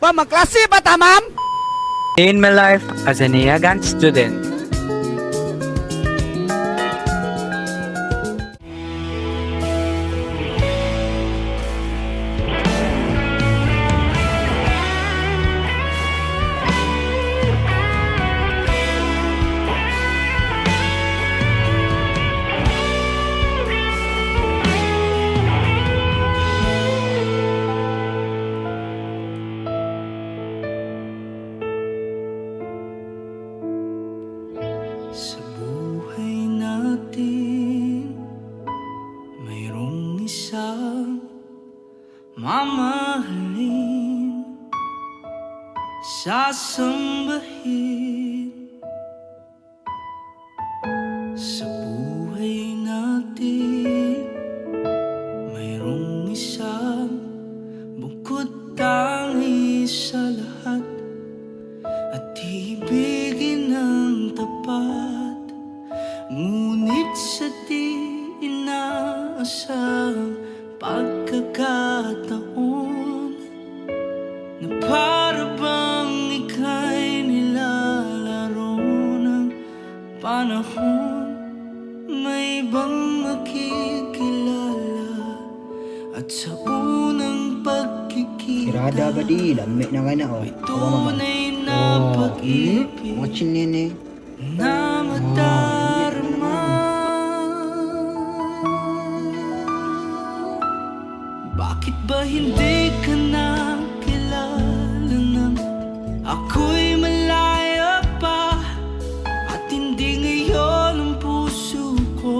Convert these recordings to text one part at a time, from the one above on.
Pa, magklase ba ta, ma'am? In my life as an Iagan student. Sa buhay natin, mayroong isang mamahalin, sasambahin. Sa buhay natin, mayroong isang bukod tangi sa lahat, at ibigin ng tapat. Ngunit sa di inaasahang pagkakataon, na para bang ika'y nilalaro ng panahon, may bang makikilala at sa unang pagkikita Irada ba di? Lami na ka na oh. tunay na pag-ibig Watching yan eh. na madarama. Bakit ba hindi ka nakilala nang ako'y malaya pa, at hindi ngayon ang puso ko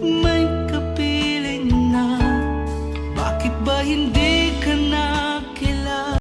may kapiling na? Bakit ba hindi ka na